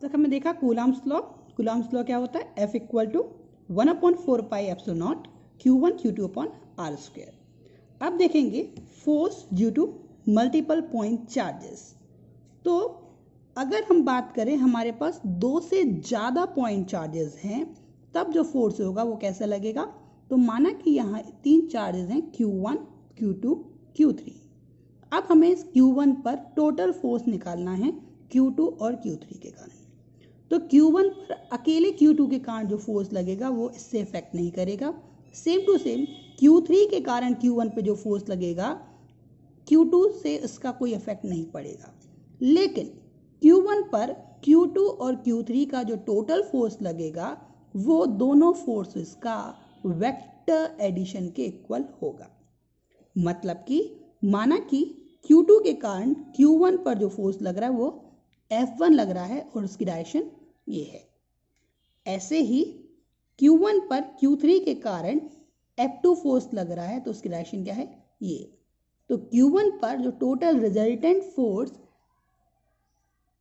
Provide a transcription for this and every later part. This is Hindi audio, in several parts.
तक हमने देखा कूलम्ब्स लॉ। कूलम्ब्स लॉ क्या होता है, F equal to 1/4 pi epsilon naught Q1 Q2 upon R square. अब देखेंगे force due to multiple point charges. तो अगर हम बात करें हमारे पास 2 से ज़्यादा पॉइंट चार्जेस हैं तब जो फोर्स होगा वो कैसा लगेगा। तो माना कि यहाँ 3 चार्जेस हैं Q1 Q2 Q3। अब हमें इस Q1 पर टोटल फोर्स निकालना है Q2 और Q3 के कारण। तो Q1 पर अकेले Q2 के कारण जो फोर्स लगेगा वो इससे इफेक्ट नहीं करेगा। सेम टू सेम Q3 के कारण Q1 पे जो फोर्स लगेगा Q2 से इसका कोई इफेक्ट नहीं पड़ेगा। लेकिन Q1 पर Q2 और Q3 का जो टोटल फोर्स लगेगा वो दोनों फोर्सेस का वेक्टर एडिशन के इक्वल होगा। मतलब कि माना कि Q2 के कारण Q1 पर जो फोर्स लग रहा है वो F1 लग रहा है और उसकी डायरेक्शन ये है। ऐसे ही Q1 पर Q3 के कारण F2 फोर्स लग रहा है तो उसकी डायरेक्शन क्या है, ये। तो Q1 पर जो total resultant force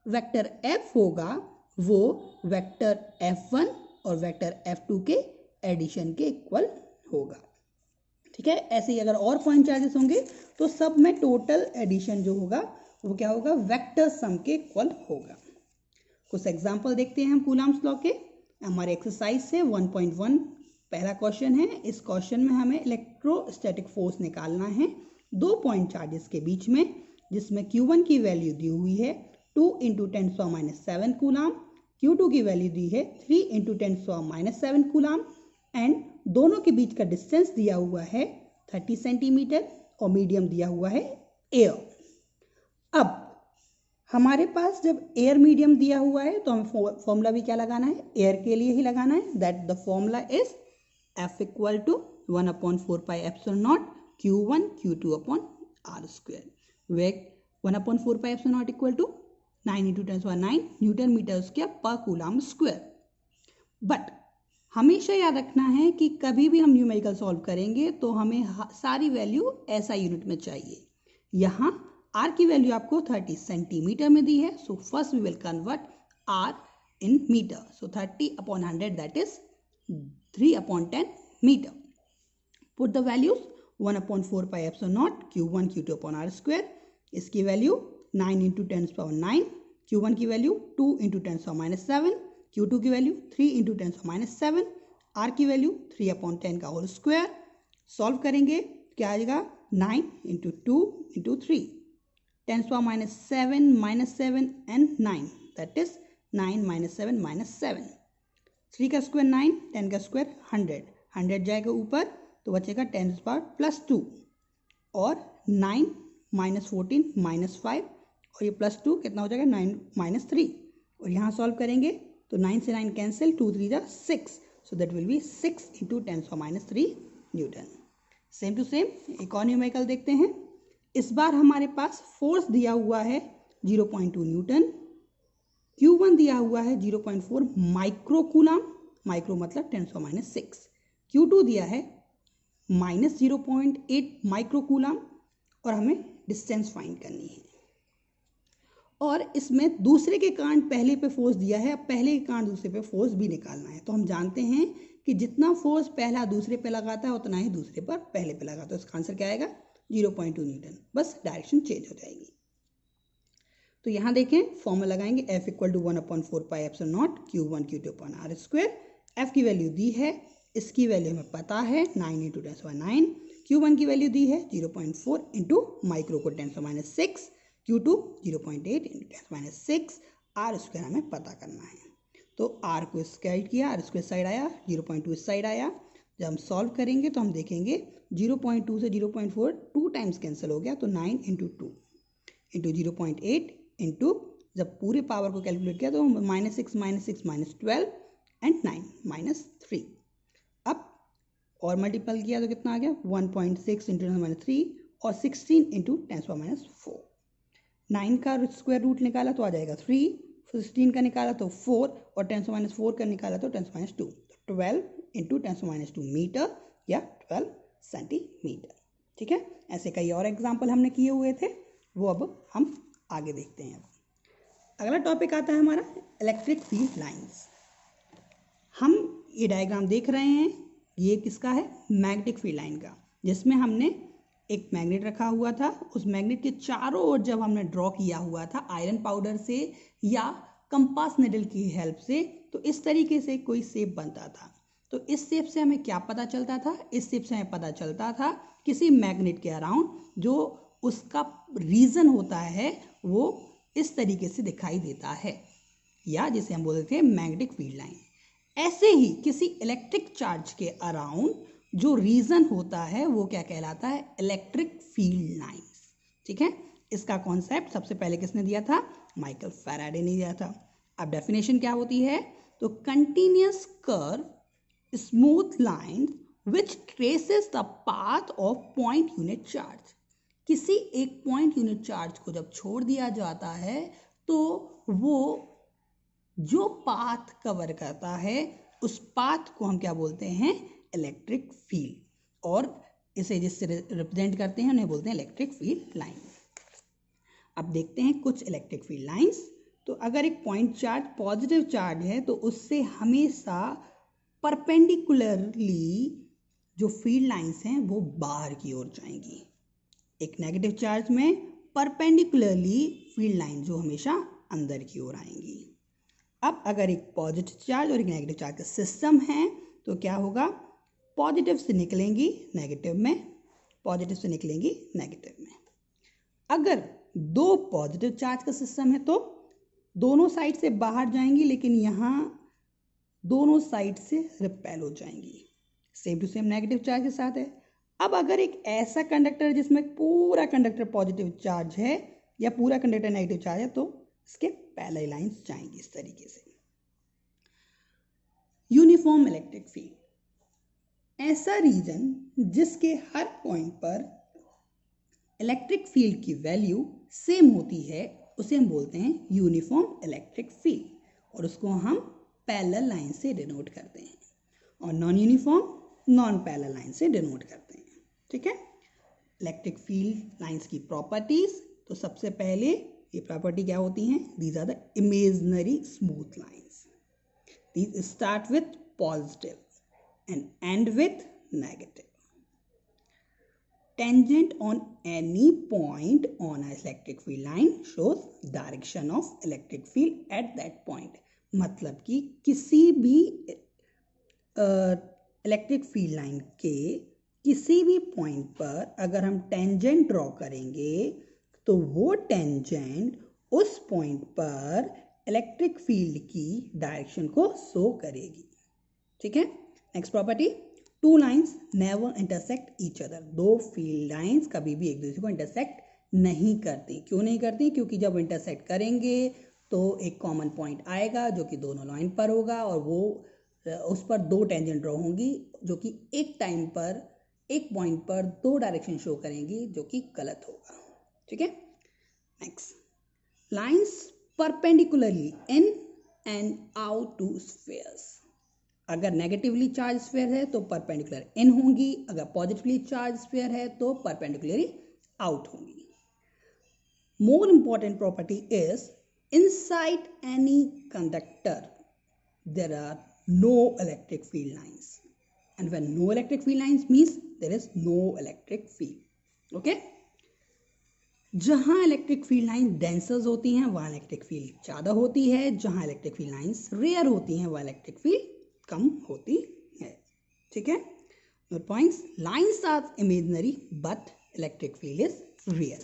vector F होगा वो वेक्टर F1 और वेक्टर F2 के एडिशन के इक्वल होगा। ठीक है, ऐसे ही अगर और पॉइंट चार्जेस होंगे तो सब में टोटल एडिशन जो होगा वो क्या होगा, वेक्टर सम के इक्वल होगा। कुछ एग्जांपल देखते हैं हम कूलम्ब्स लॉ के। हमारे एक्सरसाइज से 1.1 पहला क्वेश्चन है। इस क्वेश्चन में हमें इलेक्ट्रोस्टैटिक फोर्स निकालना है 2 पॉइंट चार्जेस के बीच में, जिसमें Q1 की वैल्यू दी हुई है 2 × 10⁻⁷ कूलम, Q2 की वैल्यू दी है 3 × 10⁻⁷ कूलम एंड दोनों के बीच का डिस्टेंस दिया हुआ है 30 सेंटीमीटर और मीडियम दिया हुआ है एयर। अब हमारे पास जब एयर मीडियम दिया हुआ है तो हमें फॉर्मूला भी क्या लगाना है, एयर के लिए ही लगाना है। That the formula is F equal to 1/4 pi epsilon naught Q1 Q2 upon R square, वेग 1/4 pi epsilon naught equal to 9 × 10⁹ newton metre square पर कूलम स्क्वायर। बट हमेशा याद रखना है कि कभी भी हम न्यूमेरिकल सॉल्व करेंगे तो हमें सारी वैल्यू ऐसा यूनिट में चाहिए। यहाँ R की वैल्यू आपको 30 सेंटीमीटर में दी है, so first we will convert R in metre. So 30/100 that is 3/10 metre. Put the values 1/4 pi epsilon naught Q1 Q2 upon R square, इसकी वैल्यू 9 × 10⁹, Q1 की वैल्यू 2 × 10⁻⁷, Q2 की वैल्यू 3 × 10⁻⁷, R की वैल्यू 3/10 का होल स्क्वायर। सॉल्व करेंगे क्या आ जाएगा, 9 × 2 × 3 10⁻⁷ -7 and 9 that is 9 - 7 - 7, 3 का स्क्वायर 9, 10 का स्क्वायर 100, 100 जाएगा ऊपर तो बचेगा 10 + 2 और 9 - 14 - 5 और ये +2 कितना हो जाएगा 9 - 3 और यहाँ सॉल्व करेंगे तो 9 से 9 cancel, 2 × 3 = 6, so that will be 6 × 10⁻³ newton. Same to same एक और न्यूमेरिकल देखते हैं। इस बार हमारे पास फोर्स दिया हुआ है 0.2 न्यूटन, Q1 दिया हुआ है 0.4 माइक्रो कूलम, माइक्रो मतलब 10⁻⁶, Q2 दिया है -0.8 माइक्रो कूलम और हमें डिस्टेंस फाइंड करनी है। और इसमें दूसरे के कारण पहले पे फोर्स दिया है, अब पहले के कारण दूसरे पे फोर्स भी निकालना है। तो हम जानते हैं कि जितना फोर्स पहला दूसरे पे लगाता है उतना ही दूसरे पर पहले पे लगाता है। इसका आंसर क्या आएगा, 0.2 न्यूटन, बस डायरेक्शन चेंज हो जाएगी। तो यहाँ देखें फॉर्मूला लगाएंगे F equal to 1/4 pi epsilon naught Q1 Q2 upon R square. F की वैल्यू दी है, इसकी वैल्यू हमें पता है 9 × 10⁻⁹, Q1 की वैल्यू दी है 0.4 इंटू माइक्रो को 10⁻⁶, Q2 0.8 × 10⁻⁶, R स्क्वायर हमें पता करना है। तो R को स्क्वायर किया, R स्क्वायर साइड आया, 0.2 इस साइड आया। जब हम सॉल्व करेंगे तो हम देखेंगे 0.2 से 0.4 2 टाइम्स कैंसिल हो गया, तो 9 × 2 इंटू 0.8 इंटू जब पूरे पावर को कैलकुलेट किया तो -6 - 6 - 12 एंड 9 - 3। अब और मल्टीपल किया तो कितना आ गया, 1.6 × 10⁻³ और 16 × 10⁻⁴। 9 का स्क्वायर रूट निकाला तो आ जाएगा 3, 16 का निकाला तो 4 और 10⁻⁴ का निकाला तो 10⁻², 12 × 10⁻² मीटर या 12 सेंटीमीटर। ठीक है, ऐसे कई और एग्जाम्पल हमने किए हुए थे, वो अब हम आगे देखते हैं। अगला टॉपिक आता है हमारा इलेक्ट्रिक फील्ड लाइंस। हम ये डायग्राम देख रहे हैं, ये किसका है? मैग्नेटिक फील्ड लाइन का, जिसमें हमने एक मैग्नेट रखा हुआ था। उस मैग्नेट के चारों ओर जब हमने ड्रॉ किया हुआ था आयरन पाउडर से या कंपास निडल की हेल्प से, तो इस तरीके से कोई शेप बनता था। तो इस शेप से हमें क्या पता चलता था? इस शेप से हमें पता चलता था किसी मैग्नेट के अराउंड जो उसका रीजन होता है वो इस तरीके से दिखाई देता है, या जिसे हम बोलते थे मैग्नेटिक फील्ड लाइन। ऐसे ही किसी इलेक्ट्रिक चार्ज के अराउंड जो रीजन होता है वो क्या कहलाता है? Electric field lines. ठीक है, इसका कॉन्सेप्ट सबसे पहले किसने दिया था? माइकल फैराडे ने दिया था। अब डेफिनेशन क्या होती है? तो continuous curve smooth line which traces the path of point unit charge. किसी एक पॉइंट यूनिट चार्ज को जब छोड़ दिया जाता है तो वो जो पाथ कवर करता है उस पाथ को हम क्या बोलते हैं? Electric field. और इसे जिससे रिप्रेजेंट करते हैं उन्हें बोलते हैं इलेक्ट्रिक फील्ड लाइन। अब देखते हैं कुछ इलेक्ट्रिक फील्ड लाइंस। तो अगर एक पॉइंट चार्ज पॉजिटिव चार्ज है तो उससे हमेशा परपेंडिकुलरली जो फील्ड लाइंस हैं वो बाहर की ओर जाएंगी। एक नेगेटिव चार्ज में परपेंडिकुलरली फील्ड लाइन जो हमेशा अंदर की ओर आएंगी। अब अगर एक पॉजिटिव चार्ज और एक नेगेटिव चार्ज का सिस्टम है तो क्या होगा? पॉजिटिव से निकलेंगी नेगेटिव में, पॉजिटिव से निकलेंगी नेगेटिव में। अगर दो पॉजिटिव चार्ज का सिस्टम है तो दोनों साइड से बाहर जाएंगी, लेकिन यहाँ दोनों साइड से रिपेल हो जाएंगी। Same to same negative charge के साथ है। अब अगर एक ऐसा कंडक्टर जिसमें पूरा कंडक्टर पॉजिटिव चार्ज है या पूरा कंडक्टर नेगेटिव चार्ज है तो इसके पैरेलल लाइंस जाएंगी इस तरीके से। यूनिफॉर्म इलेक्ट्रिक फील्ड, ऐसा रीजन जिसके हर पॉइंट पर इलेक्ट्रिक फील्ड की वैल्यू सेम होती है उसे हम बोलते हैं यूनिफॉर्म इलेक्ट्रिक फील्ड, और उसको हम पैरेलल लाइन से डिनोट करते हैं, और non uniform non parallel line से डिनोट करते हैं। ठीक है, इलेक्ट्रिक फील्ड लाइंस की प्रॉपर्टीज। तो सबसे पहले ये प्रॉपर्टी क्या होती हैं? These are the imaginary smooth lines. These start with positive and end with negative. Tangent on any point on an electric field line shows direction of electric field at that point। मतलब कि किसी भी इलेक्ट्रिक फील्ड लाइन के किसी भी पॉइंट पर अगर हम टेंजेंट ड्रॉ करेंगे तो वो टेंजेंट उस पॉइंट पर इलेक्ट्रिक फील्ड की डायरेक्शन को शो करेगी। ठीक है, next property, two lines never intersect each other. दो फील्ड लाइंस कभी भी एक दूसरे को इंटरसेक्ट नहीं करती। क्यों नहीं करती? क्योंकि जब इंटरसेक्ट करेंगे तो एक कॉमन पॉइंट आएगा जो कि दोनों लाइन पर होगा, और वो उस पर दो टेंजेंट ड्रॉ होंगी जो कि एक टाइम पर एक पॉइंट पर दो डायरेक्शन शो करेंगी, जो कि गलत होगा। ठीक है, next, lines perpendicularly in and out to spheres. अगर नेगेटिवली चार्ज स्फीयर है तो परपेंडिकुलर इन होंगी, अगर पॉजिटिवली चार्ज स्फीयर है तो परपेंडिकुलरली आउट होंगी। More important property is inside any conductor there are no electric field lines, and when no electric field lines means there is no electric field. Okay, जहां इलेक्ट्रिक फील्ड लाइन डेंसर होती हैं वहां इलेक्ट्रिक फील्ड ज्यादा होती है, जहां इलेक्ट्रिक फील्ड लाइंस रेयर होती हैं वहां इलेक्ट्रिक फील्ड कम होती है। ठीक है, note points, lines are imaginary but electric field is real.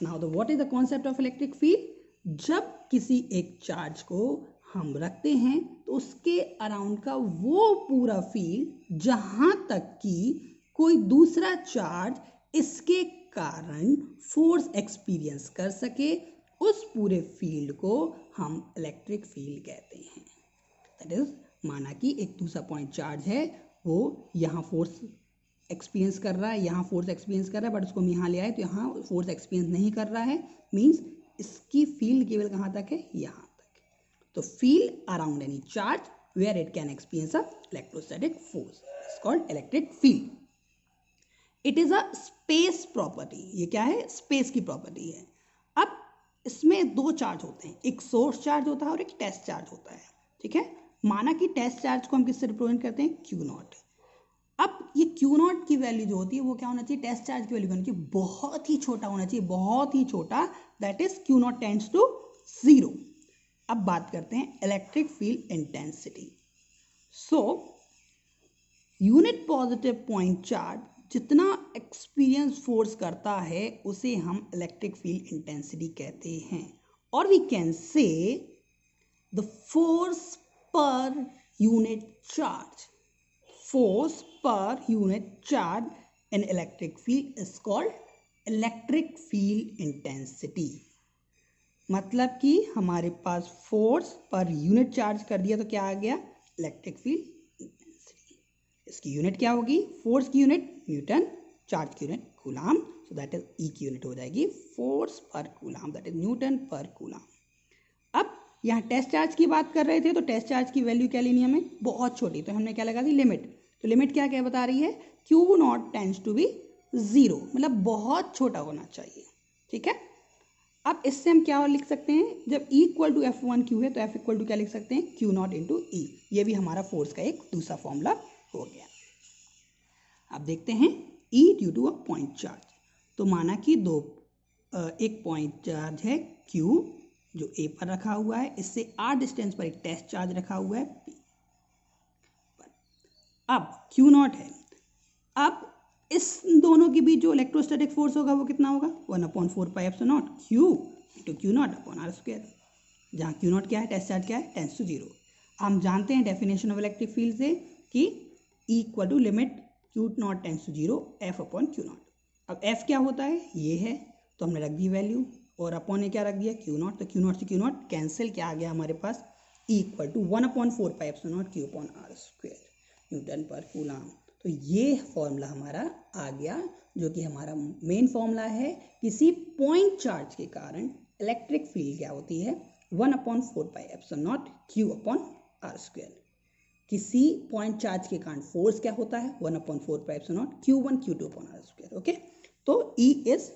Now the what is the concept of electric field? जब किसी एक चार्ज को हम रखते हैं तो उसके अराउंड का वो पूरा फील्ड जहां तक कि कोई दूसरा चार्ज इसके कारण फोर्स एक्सपीरियंस कर सके, उस पूरे फील्ड को हम इलेक्ट्रिक फील्ड कहते हैं। दैट इज, माना कि एक दूसरा पॉइंट चार्ज है, वो यहाँ फोर्स एक्सपीरियंस कर रहा है, यहाँ फोर्स एक्सपीरियंस कर रहा है, बट उसको हम यहाँ ले आए तो यहाँ फोर्स एक्सपीरियंस नहीं कर रहा है, मीन्स इसकी फील्ड केवल कहाँ तक है? यहाँ तक। तो field around any charge where it can experience a electrostatic force is called electric field. It is a space property. ये क्या है? स्पेस की प्रॉपर्टी है। अब इसमें दो चार्ज होते हैं, एक सोर्स चार्ज होता है और एक टेस्ट चार्ज होता है। ठीक है, माना कि टेस्ट चार्ज को हम किससे रिप्रेजेंट करते हैं, क्यू नॉट। अब ये क्यू नॉट की वैल्यू जो होती है वो क्या होना चाहिए, टेस्ट चार्ज की वैल्यू होनी चाहिए बहुत ही छोटा होना चाहिए, बहुत ही छोटा, that is Q naught tends to 0। अब बात करते हैं electric field intensity. So unit positive point charge जितना एक्सपीरियंस फोर्स करता है उसे हम इलेक्ट्रिक फील्ड इंटेंसिटी कहते हैं, और we can say the force पर unit charge, force per unit charge in electric field is called electric field intensity। मतलब कि हमारे पास फोर्स पर यूनिट चार्ज कर दिया तो क्या आ गया, इलेक्ट्रिक फील्ड इंटेंसिटी। इसकी यूनिट क्या होगी, फोर्स की यूनिट न्यूटन, चार्ज की unit coulomb, so that is E की यूनिट हो जाएगी फोर्स पर कूलाम, दैट इज न्यूटन पर कूलाम। अब यहाँ टेस्ट चार्ज की बात कर रहे थे तो टेस्ट चार्ज की वैल्यू क्या लेनी है हमें, बहुत छोटी, तो हमने क्या लगा दी, लिमिट। तो लिमिट क्या क्या बता रही है, Q naught tends to be 0, मतलब बहुत छोटा होना चाहिए। ठीक है, अब इससे हम क्या और लिख सकते हैं, जब E इक्वल टू F1Q है तो F इक्वल टू क्या लिख सकते हैं, Q नॉट इंटू ई। ये भी हमारा फोर्स का एक दूसरा फॉर्मूला हो गया। अब देखते हैं E due to a point charge. तो माना कि एक पॉइंट चार्ज है Q जो A पर रखा हुआ है, इससे R डिस्टेंस पर एक टेस्ट चार्ज रखा हुआ है P पर। अब Q नॉट है, अब इस दोनों के बीच जो इलेक्ट्रोस्टैटिक फोर्स होगा वो कितना होगा, 1/4 pi epsilon naught Q into Q not upon R square, जहाँ Q नॉट क्या है, टेस्ट चार्ज क्या है, टेंड्स टू 0। हम जानते हैं डेफिनेशन ऑफ इलेक्ट्रिक फील्ड से कि E equal to limit Q naught tends to 0 F upon Q naught. अब F क्या होता है, ये है, तो हमने रख दी वैल्यू, और अपॉन ने क्या रख दिया, Q नॉट, तो Q नॉट से Q नॉट कैंसिल, क्या आ गया हमारे पास, E equal to 1/4 pi epsilon naught Q upon R square newton पर कूलाम। तो ये फॉर्मूला हमारा आ गया, जो कि हमारा मेन फॉर्मूला है किसी पॉइंट चार्ज के कारण इलेक्ट्रिक फील्ड क्या होती है, 1/4 pi epsilon naught Q upon R square. किसी पॉइंट चार्ज के कारण फोर्स क्या होता है, 1/4 pi epsilon naught Q1 Q2 upon R square. Okay, तो E is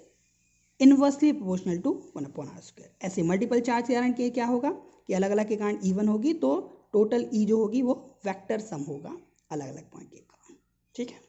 inversely proportional to 1/r square. ऐसे मल्टीपल चार्ज के कारण के क्या होगा कि अलग अलग के कारण E1 होगी, तो टोटल E जो होगी वो वेक्टर सम होगा अलग अलग पॉइंट के कारण। ठीक है।